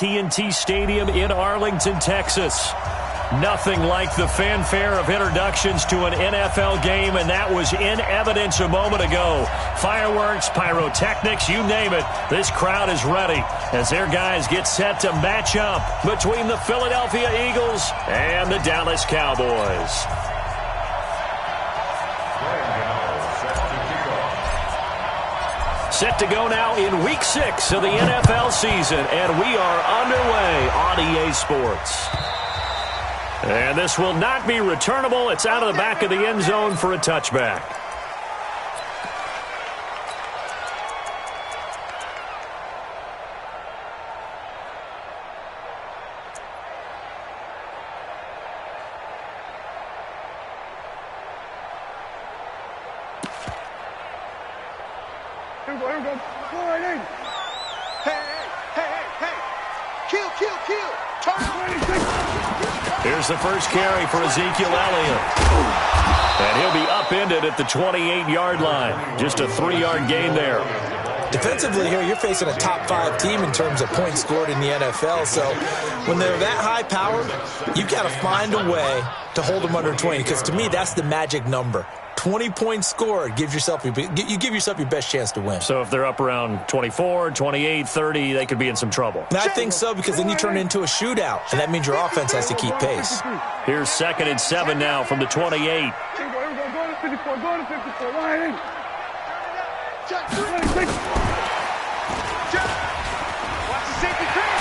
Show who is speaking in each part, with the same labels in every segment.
Speaker 1: AT&T Stadium in Arlington, Texas. Nothing like the fanfare of introductions to an NFL game, and that was in evidence a moment ago. Fireworks, pyrotechnics, you name it. This crowd is ready as their guys get set to match up between the Philadelphia Eagles and the Dallas Cowboys. Set to go now in Week 6 of the NFL season, and we are underway on EA Sports. And this will not be returnable. It's out of the back of the end zone for a touchback.
Speaker 2: Here we go. Go right in. Hey. Kill.
Speaker 1: Here's the first carry for Ezekiel Elliott. And he'll be upended at the 28-yard line. Just a 3-yard gain there.
Speaker 3: Defensively here, you're facing a top 5 team in terms of points scored in the NFL. So when they're that high powered, you got to find a way to hold them under 20. Because to me, that's the magic number. 20 points scored, you give yourself your best chance to win.
Speaker 1: So if they're up around 24, 28, 30, they could be in some trouble.
Speaker 3: And I think so, because then you turn it into a shootout, and that means your offense has to keep pace.
Speaker 1: Here's 2nd and 7 now from the 28.
Speaker 2: Go to 54, right in.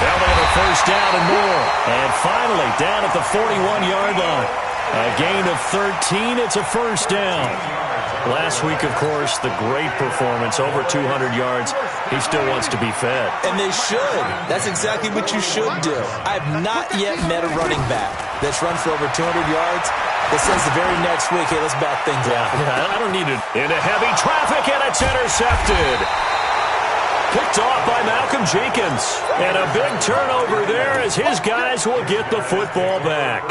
Speaker 1: Elliott a first down and more. And finally, down at the 41-yard line. A gain of 13. It's a first down. Last week, of course, the great performance, over 200 yards. He still wants to be fed.
Speaker 3: And they should. That's exactly what you should do. I have not yet met a running back that's run for over 200 yards that says the very next week, hey, let's back things up.
Speaker 1: I don't need it. Into heavy traffic, and it's intercepted. Picked off by Malcolm Jenkins. And a big turnover there as his guys will get the football back.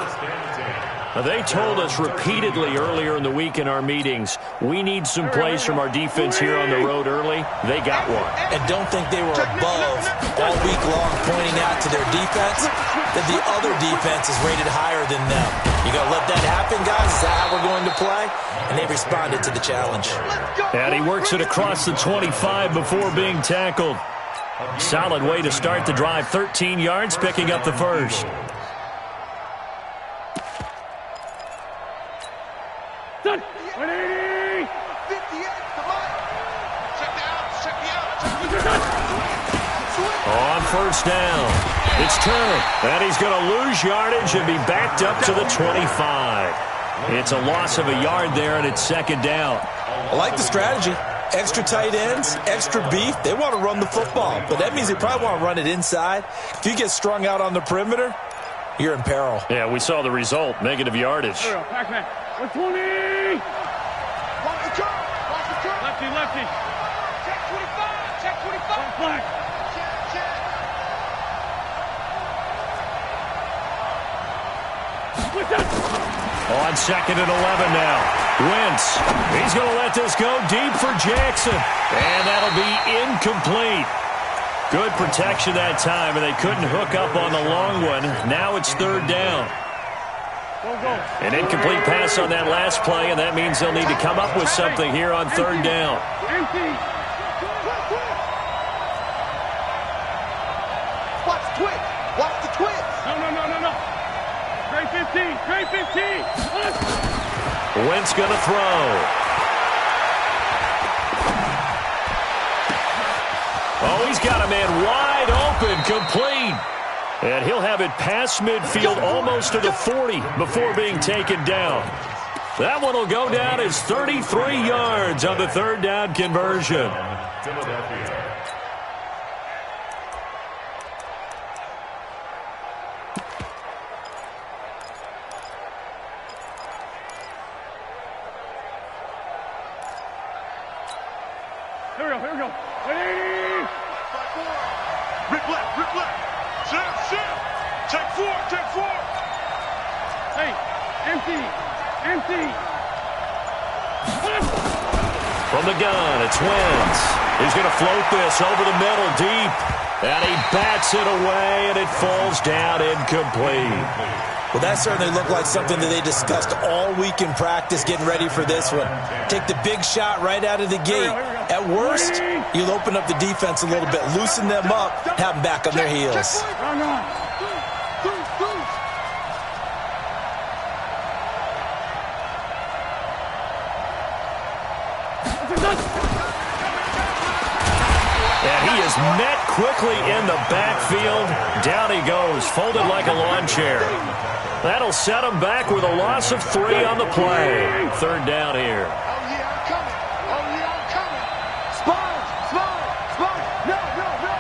Speaker 1: They told us repeatedly earlier in the week in our meetings, we need some plays from our defense here on the road early. They got one.
Speaker 3: And don't think they were above all week long pointing out to their defense that the other defense is rated higher than them. You got to let that happen, guys. Is that how we're going to play? And they responded to the challenge.
Speaker 1: And he works it across the 25 before being tackled. Solid way to start the drive. 13 yards, picking up the first.
Speaker 2: Done. 180. 58. Come on. Check me out.
Speaker 1: On first down. It's turned. And he's going to lose yardage and be backed up to the 25. It's a loss of a yard there, and it's 2nd down.
Speaker 3: I like the strategy. Extra tight ends, extra beef. They want to run the football, but that means they probably want to run it inside. If you get strung out on the perimeter, you're in peril.
Speaker 1: Yeah, we saw the result. Negative yardage.
Speaker 2: 120. Watch the turn. Lefty. Check 25. Flag.
Speaker 1: On 2nd and 11 now. Wentz. He's going to let this go deep for Jackson. And that'll be incomplete. Good protection that time, and they couldn't hook up on the long one. Now it's 3rd down. An incomplete pass on that last play, and that means they'll need to come up with something here on 3rd down.
Speaker 2: Watch the twitch. No. Trey 15.
Speaker 1: Wentz going to throw. Oh, he's got a man wide open, complete. And he'll have it past midfield almost to the 40 before being taken down. That one will go down as 33 yards on the 3rd down conversion.
Speaker 2: Here we go. 180.
Speaker 4: Rip left. Sam. Take four.
Speaker 2: Hey, empty.
Speaker 1: From the gun, it's Wentz. He's going to float this over the middle deep. And he bats it away, and it falls down incomplete.
Speaker 3: Well, that certainly looked like something that they discussed all week in practice getting ready for this one. Take the big shot right out of the gate. At worst, you'll open up the defense a little bit, loosen them up, have them back on their heels.
Speaker 1: And he is met quickly in the backfield. Down he goes, folded like a lawn chair. That'll set him back with a loss of 3 on the play. 3rd down here.
Speaker 2: Oh, yeah, I'm coming. Oh, yeah, I'm coming. Spine, spine, spine. No, no, no.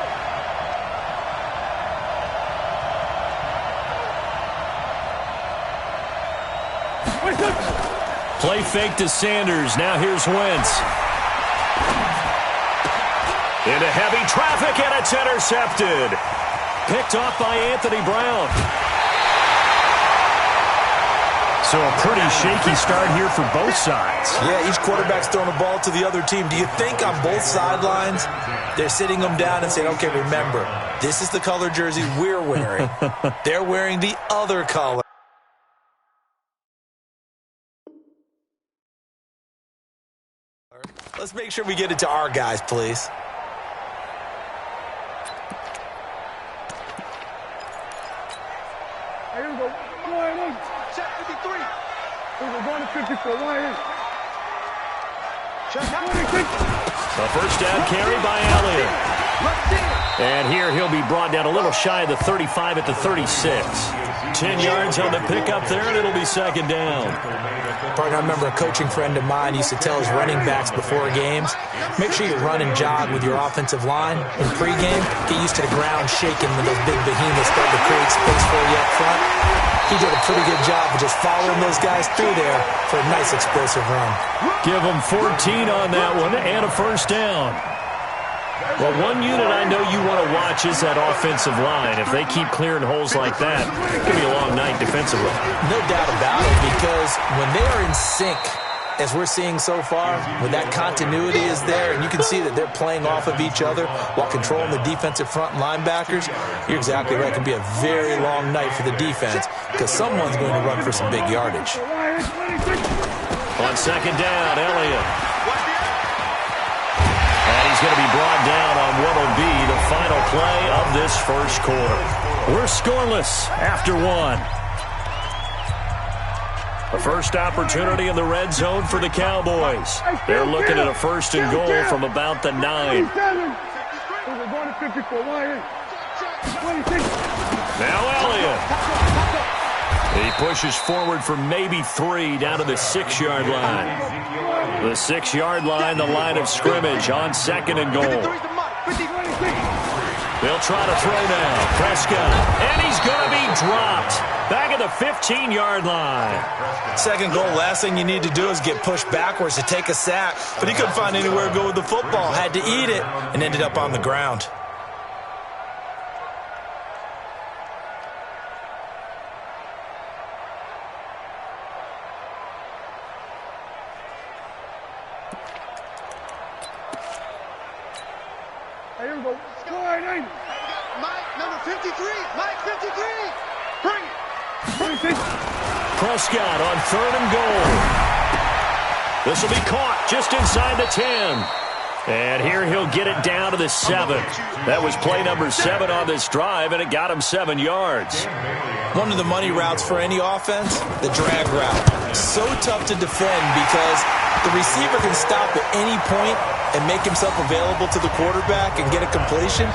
Speaker 1: Play fake to Sanders. Now here's Wentz. Into heavy traffic, and it's intercepted. Picked off by Anthony Brown. So a pretty shaky start here for both sides.
Speaker 3: Yeah, each quarterback's throwing a ball to the other team. Do you think on both sidelines they're sitting them down and saying, okay, remember, this is the color jersey we're wearing. They're wearing the other color. Let's make sure we get it to our guys, please.
Speaker 2: Here we go. Wide in. Check 53. We're going to 54. Wide in. Check 26.
Speaker 1: A first down carry by Elliott. And here he'll be brought down a little shy of the 35 at the 36. 10 yards on the pickup there, and it'll be 2nd down.
Speaker 3: Partner, I remember a coaching friend of mine used to tell his running backs before games, make sure you run and jog with your offensive line in pregame. Get used to the ground shaking when those big behemoths start to create space for you up front. He did a pretty good job of just following those guys through there for a nice explosive run.
Speaker 1: Give him 14 on that one and a first down. Well, one unit I know you want to watch is that offensive line. If they keep clearing holes like that, it could be a long night defensively.
Speaker 3: No doubt about it, because when they are in sync, as we're seeing so far, when that continuity is there, and you can see that they're playing off of each other while controlling the defensive front linebackers, you're exactly right. It can be a very long night for the defense because someone's going to run for some big yardage.
Speaker 1: On 2nd down, Elliott. And he's going to be brought down on what will be the final play of this first quarter. We're scoreless after 1. A first opportunity in the red zone for the Cowboys. They're looking at a 1st and goal from about the 9.
Speaker 2: We're going to 54. Wide in. 26.
Speaker 1: Now Elliott. He pushes forward for maybe 3 down to the 6-yard line. The 6-yard line, the line of scrimmage on 2nd and goal. They'll try to throw now. Prescott. And he's going to be dropped. Back at the 15-yard line.
Speaker 3: 2nd goal, last thing you need to do is get pushed backwards to take a sack. But he couldn't find anywhere to go with the football. Had to eat it and ended up on the ground.
Speaker 2: Here we go. Wide in.
Speaker 5: Mike, number 53. Mike, 53. Bring it.
Speaker 2: 26.
Speaker 1: Prescott on 3rd and goal. This will be caught just inside the 10. And here he'll get it down to the 7. That was play number 7 on this drive, and it got him 7 yards.
Speaker 3: One of the money routes for any offense, the drag route. So tough to defend because the receiver can stop at any point and make himself available to the quarterback and get a completion.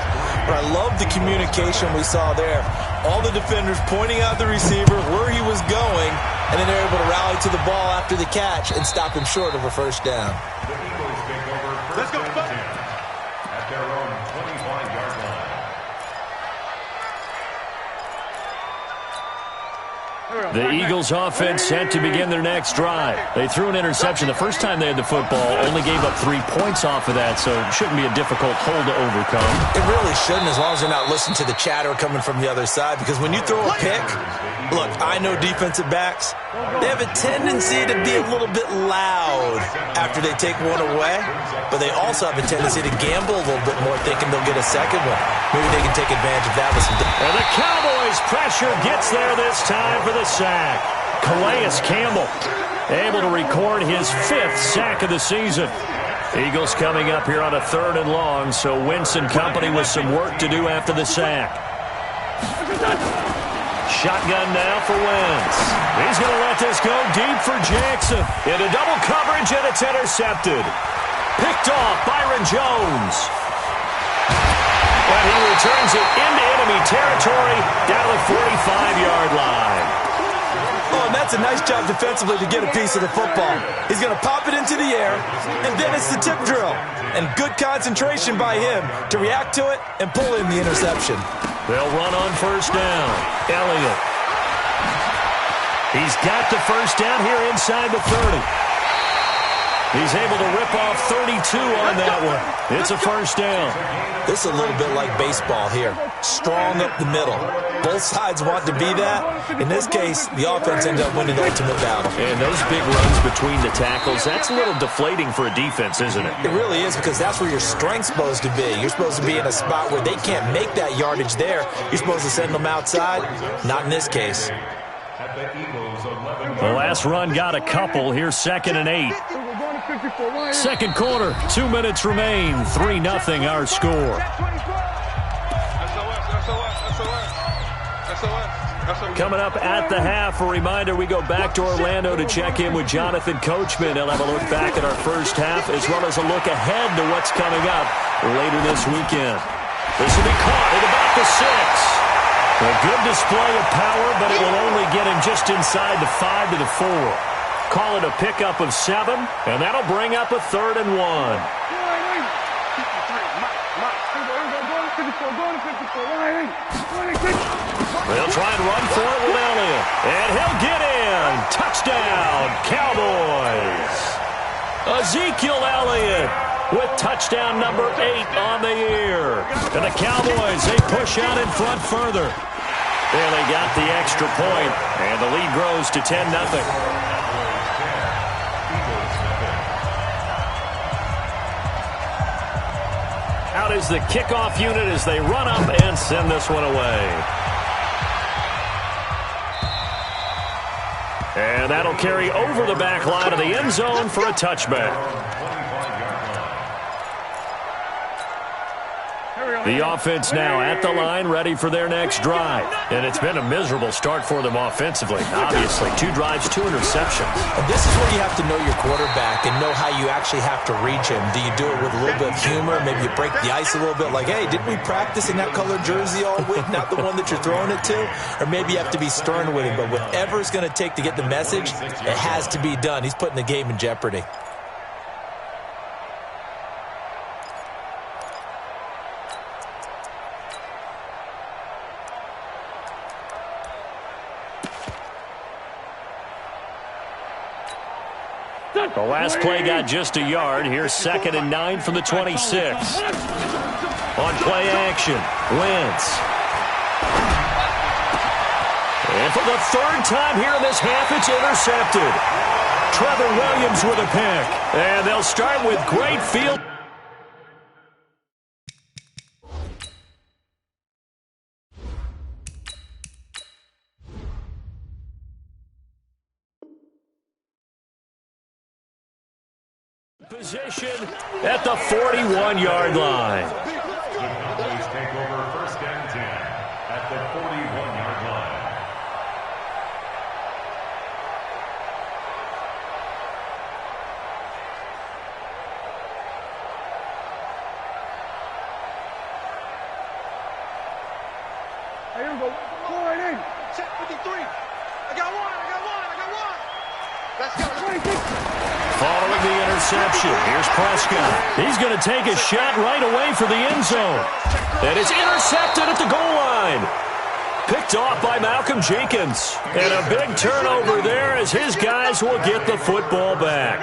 Speaker 3: But I love the communication we saw there. All the defenders pointing out the receiver, where he was going, and then they're able to rally to the ball after the catch and stop him short of a 1st down.
Speaker 4: Let's go, buddy. At their own 25-yard line.
Speaker 1: The Eagles offense set to begin their next drive. They threw an interception the first time they had the football, only gave up 3 points off of that, so it shouldn't be a difficult hole to overcome.
Speaker 3: It really shouldn't, as long as you're not listening to the chatter coming from the other side, because when you throw a pick, look, I know defensive backs, they have a tendency to be a little bit loud after they take one away, but they also have a tendency to gamble a little bit more, thinking they'll get a second one. Maybe they can take advantage of that with some...
Speaker 1: And the Cowboys pressure gets there this time for the sack. Calais Campbell able to record his 5th sack of the season. Eagles coming up here on a 3rd and long, so Wentz and company with some work to do after the sack. Shotgun now for Wentz. He's going to let this go deep for Jackson. Into double coverage, and it's intercepted. Picked off Byron Jones. And he returns it into enemy territory down the 45-yard line.
Speaker 3: Oh, and that's a nice job defensively to get a piece of the football. He's going to pop it into the air, and then it's the tip drill. And good concentration by him to react to it and pull in the interception.
Speaker 1: They'll run on first down. Elliott. He's got the first down here inside the 30. He's able to rip off 32 on that one. It's a first down.
Speaker 3: This is a little bit like baseball here. Strong up the middle. Both sides want to be that. In this case, the offense ended up winning the ultimate battle.
Speaker 1: And those big runs between the tackles, that's a little deflating for a defense, isn't it?
Speaker 3: It really is, because that's where your strength's supposed to be. You're supposed to be in a spot where they can't make that yardage there. You're supposed to send them outside. Not in this case.
Speaker 1: The last run got a couple. Here's 2nd and 8. Second quarter, 2 minutes remain. 3-0 our score. Coming up at the half, a reminder, we go back to Orlando to check in with Jonathan Coachman. He'll have a look back at our first half, as well as a look ahead to what's coming up later this weekend. This will be caught at about the 6. A good display of power, but it will only get him just inside the 5 to the 4. Call it a pickup of 7, and that'll bring up a 3rd and 1. They'll try and run for it with Elliott, and he'll get in. Touchdown, Cowboys. Ezekiel Elliott with touchdown number 8 on the year. And the Cowboys, they push out in front further. And they got the extra point, and the lead grows to 10-0. Out is the kickoff unit as they run up and send this one away. And that'll carry over the back line of the end zone for a touchback. The offense now at the line, ready for their next drive. And it's been a miserable start for them offensively. Obviously, 2 drives, 2 interceptions.
Speaker 3: And this is where you have to know your quarterback and know how you actually have to reach him. Do you do it with a little bit of humor? Maybe you break the ice a little bit, like, hey, didn't we practice in that colored jersey all week? Not the one that you're throwing it to? Or maybe you have to be stern with him. But whatever it's going to take to get the message, it has to be done. He's putting the game in jeopardy.
Speaker 1: The last play got just a yard. Here's 2nd and 9 from the 26. On play action, Wentz. And for the 3rd time here in this half, it's intercepted. Trevor Williams with a pick. And they'll start with great field. Position at the 41-yard line.
Speaker 4: The Cowboys take over 1st and 10 at the 41-yard line.
Speaker 2: Here we go. Forward in.
Speaker 5: Check 53. I got one. Let's go.
Speaker 2: 26.
Speaker 1: Following the interception, here's Prescott. He's going to take a shot right away for the end zone. And it's intercepted at the goal line. Picked Picked off by Malcolm Jenkins. And a big turnover there as his guys will get the football back.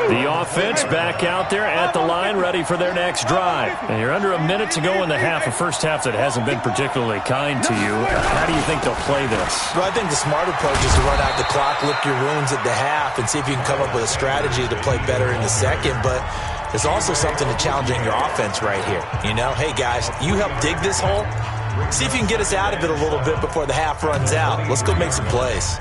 Speaker 1: The offense back out there at the line, ready for their next drive. And you're under a minute to go in the half, a first half that hasn't been particularly kind to you. How do you think they'll play this?
Speaker 3: Well, I think the smart approach is to run out the clock, lick your wounds at the half, and see if you can come up with a strategy to play better in the second. But there's also something to challenging your offense right here. You know, hey, guys, you help dig this hole. See if you can get us out of it a little bit before the half runs out. Let's go make some plays.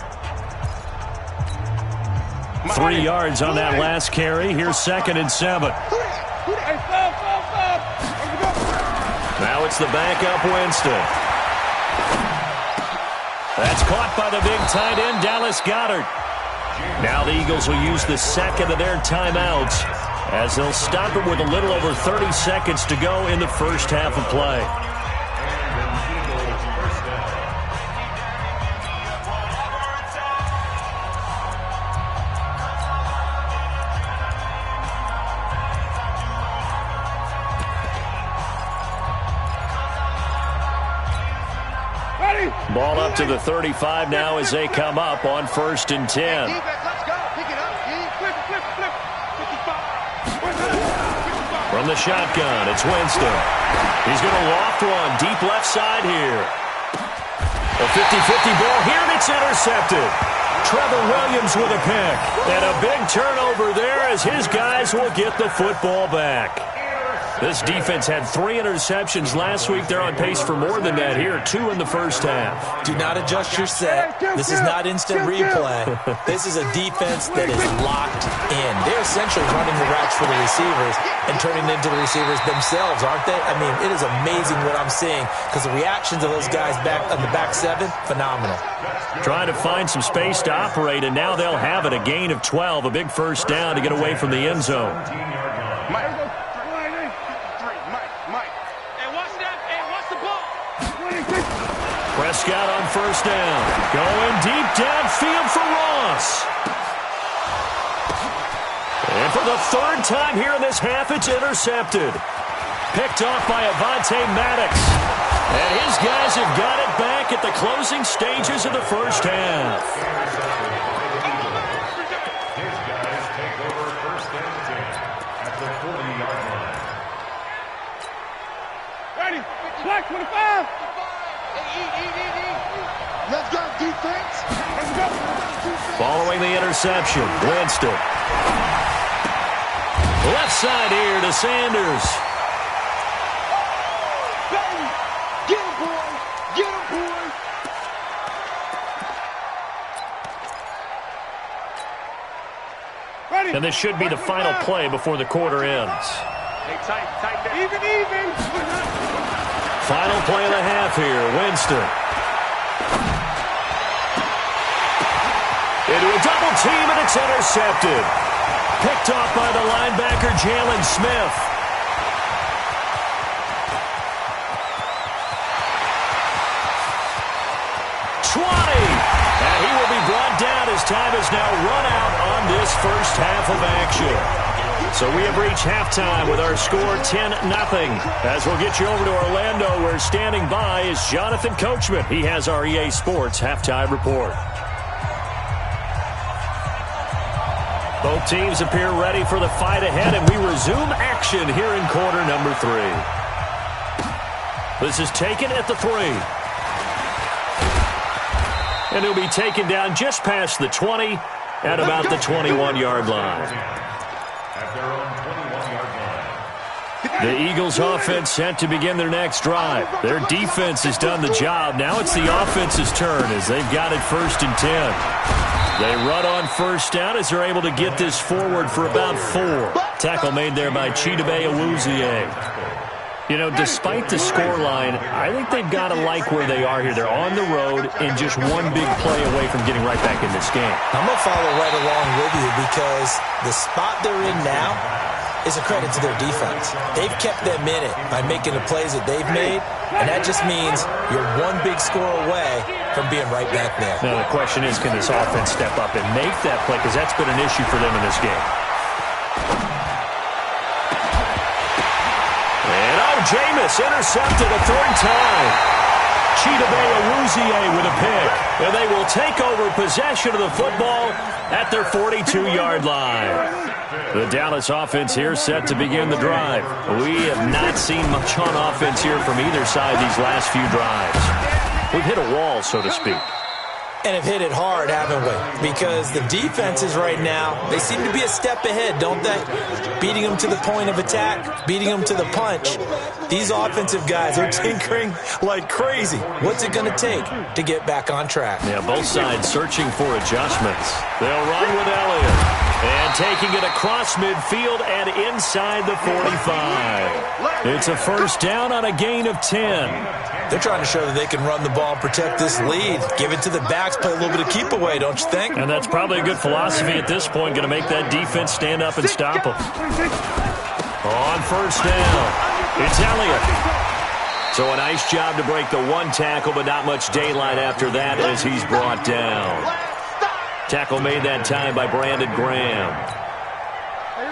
Speaker 1: 3 yards on that last carry. Here's 2nd and 7. Now it's the backup Winston. That's caught by the big tight end, Dallas Goedert. Now the Eagles will use the second of their timeouts as they'll stop it with a little over 30 seconds to go in the first half of play. Ball up to the 35 now as they come up on 1st and 10. From the shotgun, it's Winston. He's going to loft one deep left side here. A 50-50 ball here, and it's intercepted. Trevor Williams with a pick. And a big turnover there as his guys will get the football back. This defense had 3 interceptions last week. They're on pace for more than that here, 2 in the first half.
Speaker 3: Do not adjust your set. This is not instant replay. This is a defense that is locked in. They're essentially running the routes for the receivers and turning into the receivers themselves, aren't they? I mean, it is amazing what I'm seeing because the reactions of those guys back on the back 7, phenomenal.
Speaker 1: Trying to find some space to operate, and now they'll have it. A gain of 12, a big first down to get away from the end zone. Prescott on first down. Going deep downfield for Ross. And for the 3rd time here in this half, it's intercepted. Picked off by Avonte Maddox. And his guys have got it back at the closing stages of the first half.
Speaker 4: His guys take over 1st and 10 at the 40-yard line.
Speaker 2: Ready? Black 25.
Speaker 5: Let's go, defense.
Speaker 2: Let's go.
Speaker 1: Following the interception, Winston. Left side here to Sanders.
Speaker 5: Get him, boy. Get him, boy.
Speaker 2: Ready?
Speaker 1: And this should be the final play before the quarter ends.
Speaker 2: Hey, tight. Even.
Speaker 1: Final play of the half here, Winston. Into a double team, and it's intercepted. Picked off by the linebacker, Jalen Smith. And he will be brought down as time is now run out on this first half of action. So we have reached halftime with our score 10-0. As we'll get you over to Orlando, where standing by is Jonathan Coachman. He has our EA Sports halftime report. Both teams appear ready for the fight ahead, and we resume action here in quarter number 3. This is taken at the 3. And he'll be taken down just past the 20 at about the 21-yard line.
Speaker 4: At their own 21-yard line.
Speaker 1: The Eagles offense set to begin their next drive. Their defense has done the job. Now it's the offense's turn as they've got it 1st and 10. They run on first down as they're able to get this forward for about 4. Tackle made there by Chidobe Awuzie. You know, despite the scoreline, I think they've got to like where they are here. They're on the road and just one big play away from getting right back in this game.
Speaker 3: I'm going to follow right along with you because the spot they're in now is a credit to their defense. They've kept them in it by making the plays that they've made, and that just means you're one big score away from being right back there.
Speaker 1: Now, the question is, can this offense step up and make that play? Because that's been an issue for them in this game. And, Jameis intercepted a 3rd time. Chidobe Awuzie with a pick. And they will take over possession of the football at their 42-yard line. The Dallas offense here set to begin the drive. We have not seen much on offense here from either side these last few drives. We've hit a wall, so to speak.
Speaker 3: And have hit it hard, haven't we? Because the defenses right now, they seem to be a step ahead, don't they? Beating them to the point of attack, beating them to the punch. These offensive guys are tinkering like crazy. What's it going to take to get back on track?
Speaker 1: Yeah, both sides searching for adjustments. They'll run with Elliott. And taking it across midfield and inside the 45. It's a first down on a gain of 10.
Speaker 3: They're trying to show that they can run the ball and protect this lead. Give it to the backs, play a little bit of keep away, don't you think?
Speaker 1: And that's probably a good philosophy at this point, going to make that defense stand up and stop them. On first down, it's Elliott. So a nice job to break the one tackle, but not much daylight after that as he's brought down. Tackle made that time by Brandon Graham.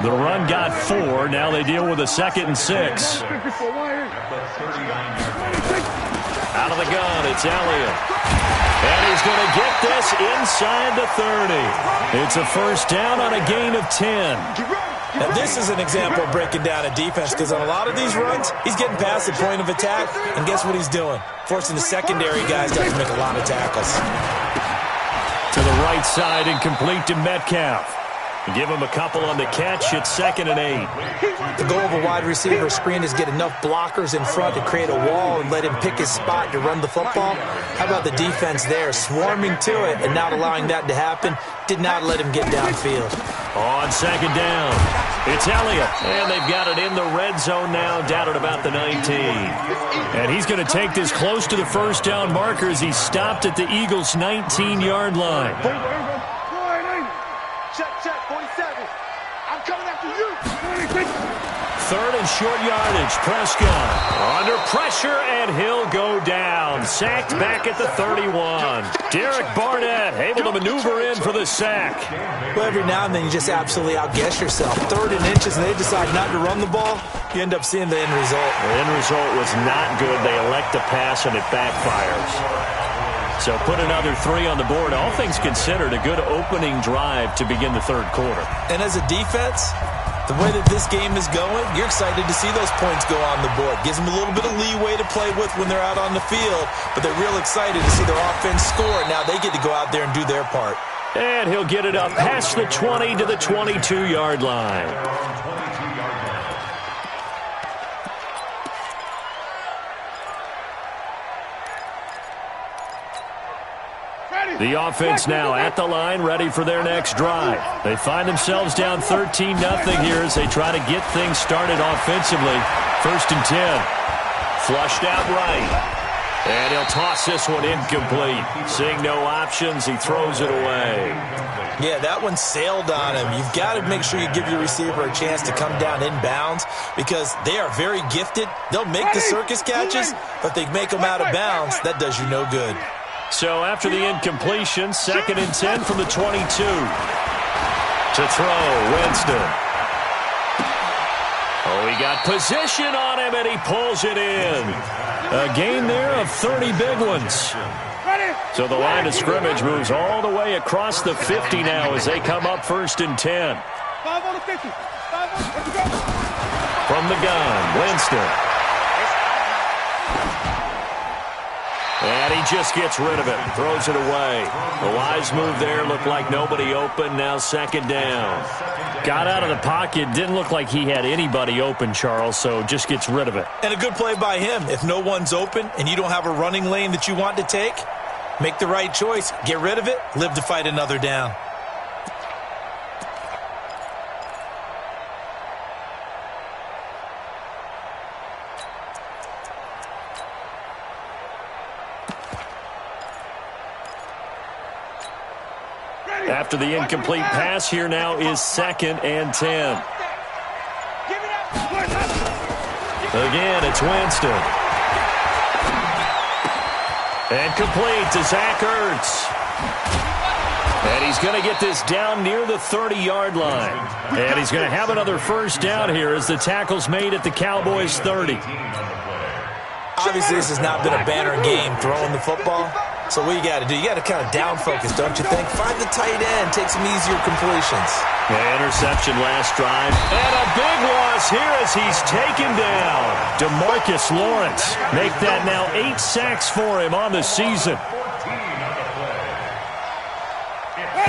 Speaker 1: The run got 4. Now they deal with a 2nd and 6. Out of the gun, it's Elliott. And he's going to get this inside the 30. It's a first down on a gain of 10.
Speaker 3: Now, this is an example of breaking down a defense because on a lot of these runs, he's getting past the point of attack, and guess what he's doing? Forcing the secondary guys to have to make a lot of tackles.
Speaker 1: To the right side and complete to Metcalf. Give him a couple on the catch. It's 2nd and 8.
Speaker 3: The goal of a wide receiver screen is get enough blockers in front to create a wall and let him pick his spot to run the football. How about the defense there, swarming to it and not allowing that to happen? Did not let him get downfield.
Speaker 1: On 2nd down, it's Elliott. And they've got it in the red zone now, down at about the 19. And he's going to take this close to the first down marker as he stopped at the Eagles' 19-yard line.
Speaker 5: Check, 47. I'm coming after you.
Speaker 1: 3rd and short yardage. Prescott under pressure, and he'll go down. Sacked back at the 31. Derek Barnett able to maneuver in for the sack.
Speaker 3: Well, every now and then you just absolutely outguess yourself. 3rd and inches, and they decide not to run the ball. You end up seeing the end result.
Speaker 1: The end result was not good. They elect to pass, and it backfires. So put another 3 on the board. All things considered, a good opening drive to begin the 3rd quarter.
Speaker 3: And as a defense, the way that this game is going, you're excited to see those points go on the board. Gives them a little bit of leeway to play with when they're out on the field, but they're real excited to see their offense score. Now they get to go out there and do their part.
Speaker 1: And he'll get it up past the 20 to the 22-yard line. The offense now at the line, ready for their next drive. They find themselves down 13-0 here as they try to get things started offensively. 1st and 10. Flushed out right. And he'll toss this one incomplete. Seeing no options, he throws it away.
Speaker 3: Yeah, that one sailed on him. You've got to make sure you give your receiver a chance to come down inbounds because they are very gifted. They'll make the circus catches, but they make them out of bounds. That does you no good.
Speaker 1: So after the incompletion, 2nd and 10 from the 22. To throw, Winston. Oh, he got position on him, and he pulls it in. A gain there of 30 big ones. So the line of scrimmage moves all the way across the 50 now as they come up 1st and 10.
Speaker 2: 5 on the 50. 5 on, let's go.
Speaker 1: From the gun, Winston. And he just gets rid of it, throws it away. The wise move there, looked like nobody open, now 2nd down. Got out of the pocket, didn't look like he had anybody open, Charles, so just gets rid of it.
Speaker 3: And a good play by him. If no one's open and you don't have a running lane that you want to take, make the right choice, get rid of it, live to fight another down.
Speaker 1: After the incomplete pass, here now is 2nd and 10. Again, it's Winston. And complete to Zach Ertz. And he's going to get this down near the 30-yard line. And he's going to have another first down here as the tackle's made at the Cowboys' 30.
Speaker 3: Obviously, this has not been a banner game throwing the football. So what you got to do, you got to kind of down focus, don't you think? Find the tight end, take some easier completions.
Speaker 1: Yeah, interception last drive. And a big loss here as he's taken down. DeMarcus Lawrence. Make that now 8 sacks for him on the season.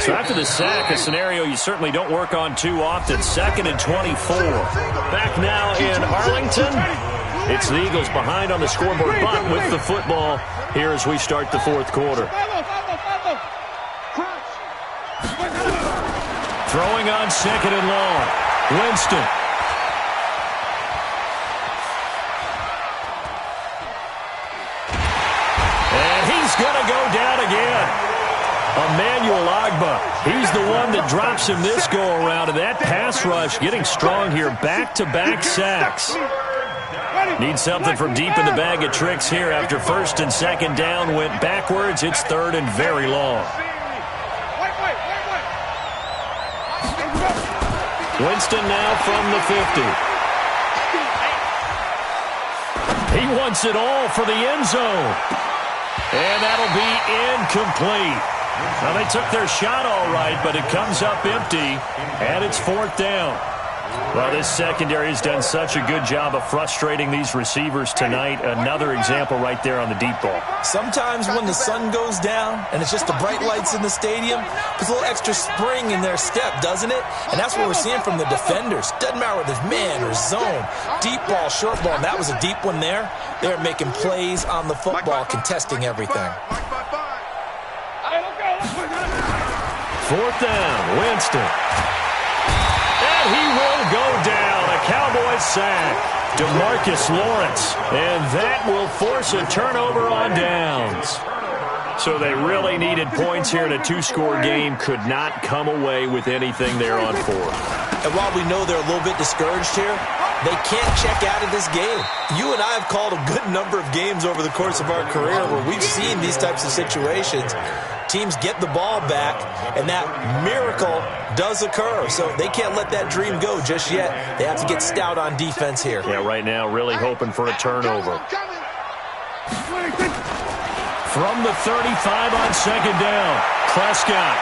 Speaker 1: So after the sack, a scenario you certainly don't work on too often. 2nd and 24. Back now in Arlington. It's the Eagles behind on the scoreboard, but with the football here as we start the fourth quarter. Throwing on 2nd and long. Winston. And he's going to go down again. Emmanuel Ogbah. He's the one that drops him this go-around, and that pass rush getting strong here. Back-to-back sacks. Need something from deep in the bag of tricks here after 1st and 2nd down went backwards. It's 3rd and very long. Winston now from the 50. He wants it all for the end zone. And that'll be incomplete. Now, they took their shot all right, but it comes up empty, and it's 4th down. Well, this secondary has done such a good job of frustrating these receivers tonight. Another example right there on the deep ball.
Speaker 3: Sometimes when the sun goes down and it's just the bright lights in the stadium, there's a little extra spring in their step, doesn't it? And that's what we're seeing from the defenders. Doesn't matter whether it's man or zone, deep ball, short ball. And that was a deep one there. They're making plays on the football, contesting everything.
Speaker 1: 4th down, Winston. And he will go down. A Cowboys sack. DeMarcus Lawrence. And that will force a turnover on downs. So they really needed points here in a 2-score game. Could not come away with anything there on 4th.
Speaker 3: And while we know they're a little bit discouraged here, they can't check out of this game. You and I have called a good number of games over the course of our career where we've seen these types of situations. Teams get the ball back, and that miracle does occur. So they can't let that dream go just yet. They have to get stout on defense here.
Speaker 1: Yeah, right now, really hoping for a turnover. From the 35 on 2nd down, Prescott.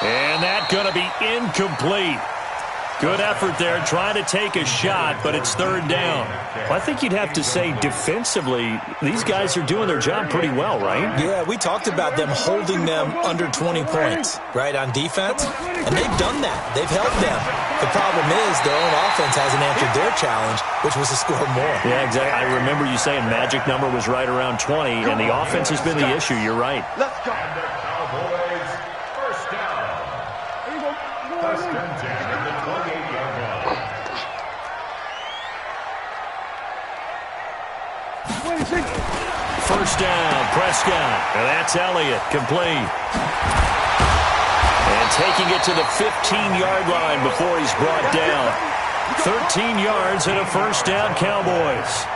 Speaker 1: And that's going to be incomplete. Good effort there, trying to take a shot, but it's 3rd down. Well, I think you'd have to say defensively, these guys are doing their job pretty well, right?
Speaker 3: Yeah, we talked about them holding them under 20 points, right, on defense. And they've done that. They've held them. The problem is their own offense hasn't answered their challenge, which was to score more.
Speaker 1: Yeah, exactly. I remember you saying magic number was right around 20, and the offense has been the issue. You're right.
Speaker 5: Let's go.
Speaker 4: Cowboys, 1st down. 1st and 10 at the 28-yard line.
Speaker 1: First down, Prescott. And that's Elliott, complete. And taking it to the 15-yard line before he's brought down. 13 yards and a 1st down, Cowboys.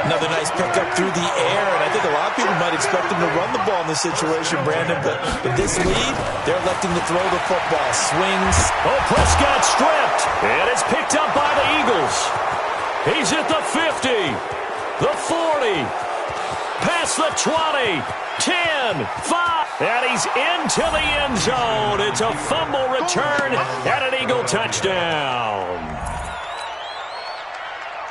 Speaker 3: Another nice pickup through the air, and I think a lot of people might expect him to run the ball in this situation, Brandon, but with this lead, they're electing to throw the football. Swings.
Speaker 1: Oh, Prescott stripped, and it's picked up by the Eagles. He's at the 50, the 40, past the 20, 10, 5, and he's into the end zone. It's a fumble return and an Eagle touchdown.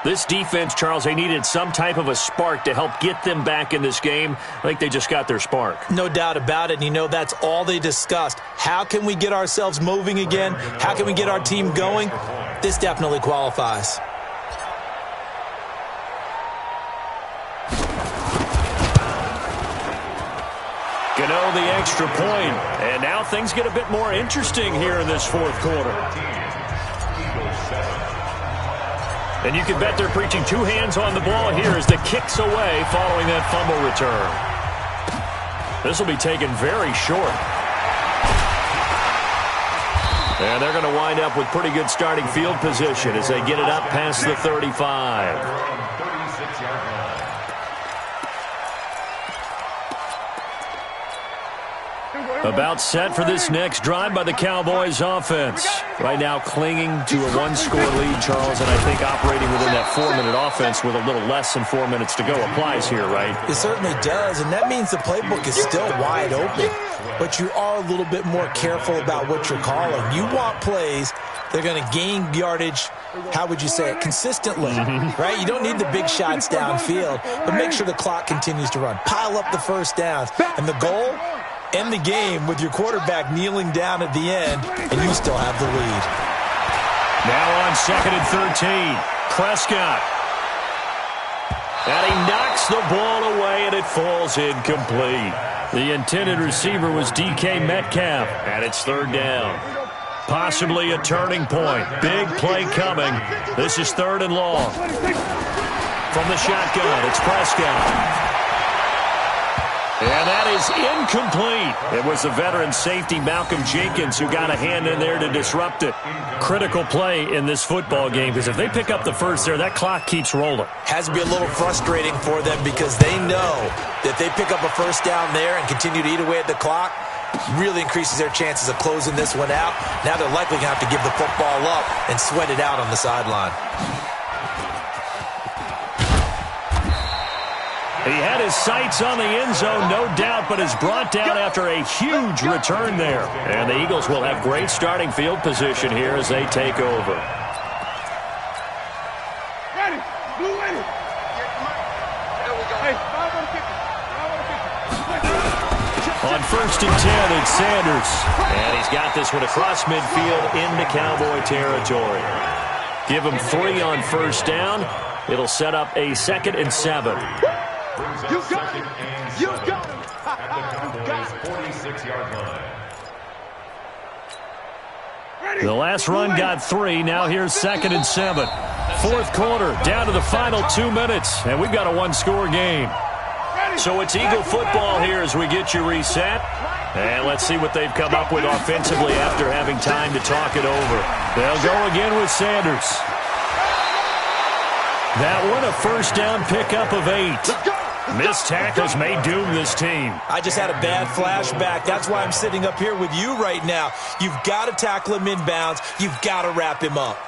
Speaker 1: This defense, Charles, they needed some type of a spark to help get them back in this game. I think they just got their spark.
Speaker 3: No doubt about it, and you know that's all they discussed. How can we get ourselves moving again? How can we get our team going? This definitely qualifies.
Speaker 1: Gano the extra point, and now things get a bit more interesting here in this 4th quarter. And you can bet they're preaching 2 hands on the ball here as the kick's away following that fumble return. This will be taken very short. And they're going to wind up with pretty good starting field position as they get it up past the 35. About set for this next drive by the Cowboys offense. Right now clinging to a one-score lead, Charles, and I think operating within that 4-minute offense with a little less than 4 minutes to go applies here, right?
Speaker 3: It certainly does, and that means the playbook is still wide open. But you are a little bit more careful about what you're calling. You want plays that are going to gain yardage, how would you say it, consistently, right? You don't need the big shots downfield, but make sure the clock continues to run. Pile up the first downs, and the goal, end the game with your quarterback kneeling down at the end, and you still have the lead.
Speaker 1: Now on 2nd and 13, Prescott. And he knocks the ball away, and it falls incomplete. The intended receiver was DK Metcalf, and it's 3rd down. Possibly a turning point. Big play coming. This is 3rd and long. From the shotgun, it's Prescott. And that is incomplete. It was the veteran safety Malcolm Jenkins who got a hand in there to disrupt it. Critical play in this football game, because if they pick up the first there, that clock keeps rolling.
Speaker 3: Has to be a little frustrating for them because they know that they pick up a first down there and continue to eat away at the clock, really increases their chances of closing this one out. Now they're likely going to have to give the football up and sweat it out on the sideline.
Speaker 1: He had his sights on the end zone, no doubt, but is brought down after a huge return there. And the Eagles will have great starting field position here as they take over.
Speaker 2: Ready. Blue ready.
Speaker 5: There we go.
Speaker 2: Hey, 5 on 50. 5 on 50.
Speaker 1: On 1st and 10, it's Sanders. And he's got this one across midfield into Cowboy territory. Give him 3 on 1st down. It'll set up a 2nd and 7.
Speaker 5: You got him. You got him.
Speaker 4: At the Cowboys' 46-yard line.
Speaker 1: The last run got 3. Now here's 2nd and 7. 4th quarter, down to the final 2 minutes. And we've got a one-score game. So it's Eagle football here as we get you reset. And let's see what they've come up with offensively after having time to talk it over. They'll go again with Sanders. That one, a first down pickup of 8. Missed tackles may doom this team.
Speaker 3: I just had a bad flashback. That's why I'm sitting up here with you right now. You've got to tackle him inbounds. You've got to wrap him up.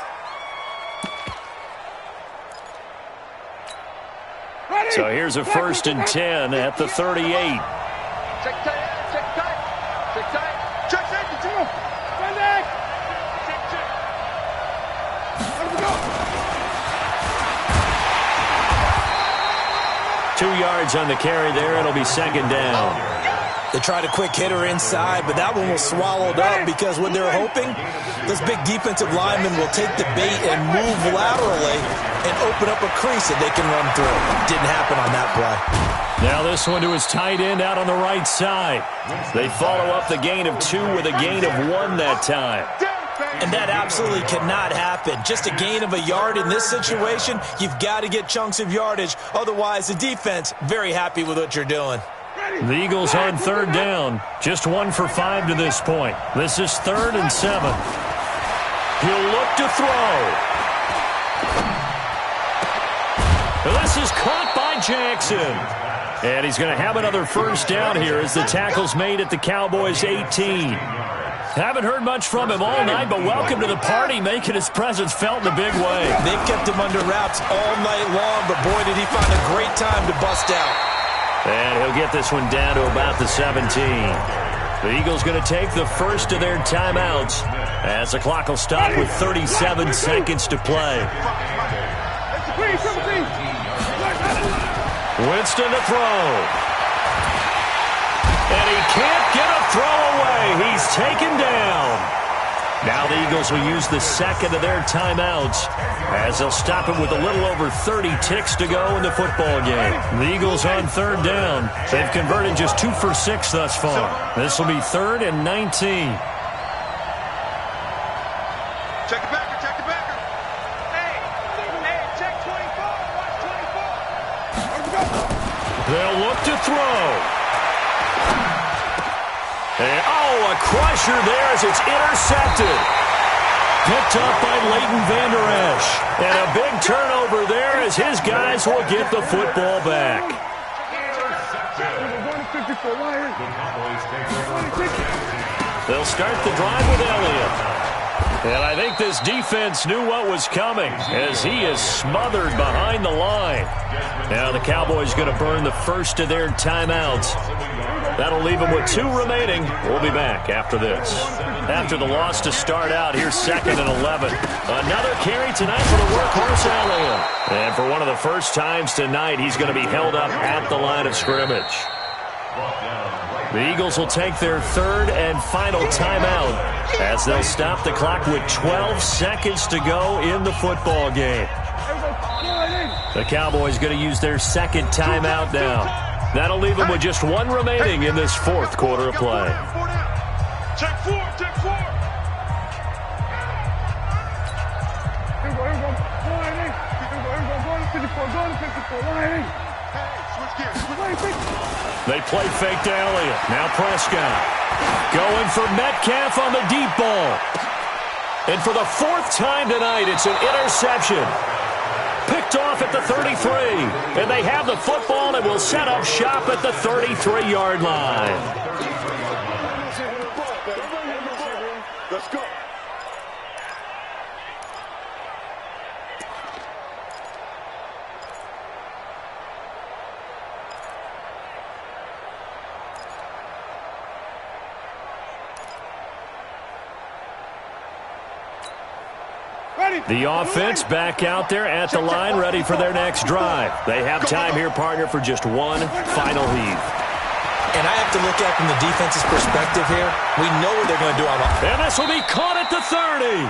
Speaker 1: So here's a 1st and 10 at the 38.
Speaker 5: Check tight. Check tight. Check tight. Check safety. Check.
Speaker 2: Stand back.
Speaker 5: Check, check.
Speaker 2: Let him go.
Speaker 1: 2 yards on the carry there. It'll be 2nd down.
Speaker 3: They tried a quick hitter inside, but that one was swallowed up because what they're hoping, this big defensive lineman will take the bait and move laterally and open up a crease that they can run through. Didn't happen on that play.
Speaker 1: Now this one to his tight end out on the right side. They follow up the gain of 2 with a gain of 1 that time.
Speaker 3: And that absolutely cannot happen. Just a gain of a yard in this situation, you've got to get chunks of yardage. Otherwise, the defense, very happy with what you're doing.
Speaker 1: The Eagles on 3rd down. Just 1 for 5 to this point. This is 3rd and 7. He'll look to throw. This is caught by Jackson. And he's going to have another first down here as the tackle's made at the Cowboys' 18. Haven't heard much from him all night, but welcome to the party, making his presence felt in a big way.
Speaker 3: They've kept him under wraps all night long, but boy, did he find a great time to bust out.
Speaker 1: And he'll get this one down to about the 17. The Eagles going to take the first of their timeouts as the clock will stop with 37 seconds to play. Winston to throw. And he can't get a throw away. He's taken down. Now the Eagles will use the second of their timeouts as they'll stop it with a little over 30 ticks to go in the football game. The Eagles on 3rd down. They've converted just 2 for 6 thus far. This will be 3rd and 19.
Speaker 5: Check the backer. Check the backer. Hey, check 24. Watch 24.
Speaker 1: They'll look to throw. And, a crusher there as it's intercepted. Picked up by Leighton Vander Esch. And a big turnover there as his guys will get the football back.
Speaker 2: 54, why is
Speaker 4: The Cowboys take over.
Speaker 1: They'll start the drive with Elliott. And I think this defense knew what was coming as he is smothered behind the line. Now the Cowboys going to burn the first of their timeouts. That'll leave them with 2 remaining. We'll be back after this. After the loss to start out, here's 2nd and 11. Another carry tonight for the workhorse Elliott. And for one of the first times tonight, he's going to be held up at the line of scrimmage. The Eagles will take their 3rd and final timeout as they'll stop the clock with 12 seconds to go in the football game. The Cowboys going to use their 2nd timeout now. That'll leave them with just 1 remaining in this 4th quarter of play.
Speaker 2: Check 4, check 4. Here we go, go ahead, go to 54, go to 54, line.
Speaker 1: They play fake to Elliott. Now Prescott. Going for Metcalf on the deep ball. And for the 4th time tonight, it's an interception. Picked off at the 33. And they have the football and will set up shop at the 33-yard line.
Speaker 2: Let's go.
Speaker 1: The offense back out there at the line, ready for their next drive. They have time here, partner, for just 1 final heave.
Speaker 3: And I have to look at it from the defense's perspective here. We know what they're going to do on offense.
Speaker 1: And this will be caught at the 30.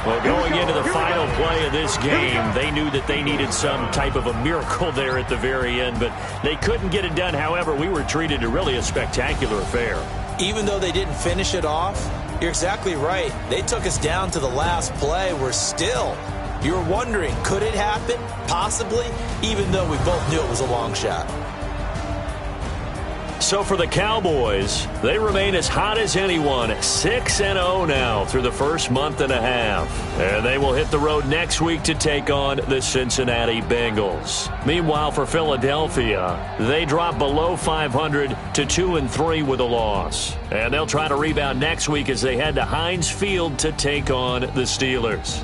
Speaker 1: Well, going into the final play of this game, they knew that they needed some type of a miracle there at the very end, but they couldn't get it done. However, we were treated to really a spectacular affair.
Speaker 3: Even though they didn't finish it off, you're exactly right. They took us down to the last play. You're wondering, could it happen? Possibly, even though we both knew it was a long shot.
Speaker 1: So for the Cowboys, they remain as hot as anyone, 6-0 now through the first month and a half. And they will hit the road next week to take on the Cincinnati Bengals. Meanwhile, for Philadelphia, they drop below 500 to 2-3 with a loss. And they'll try to rebound next week as they head to Heinz Field to take on the Steelers.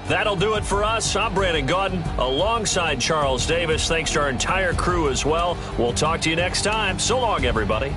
Speaker 1: That'll do it for us. I'm Brandon Gaudin alongside Charles Davis. Thanks to our entire crew as well. We'll talk to you next time. So long, everybody.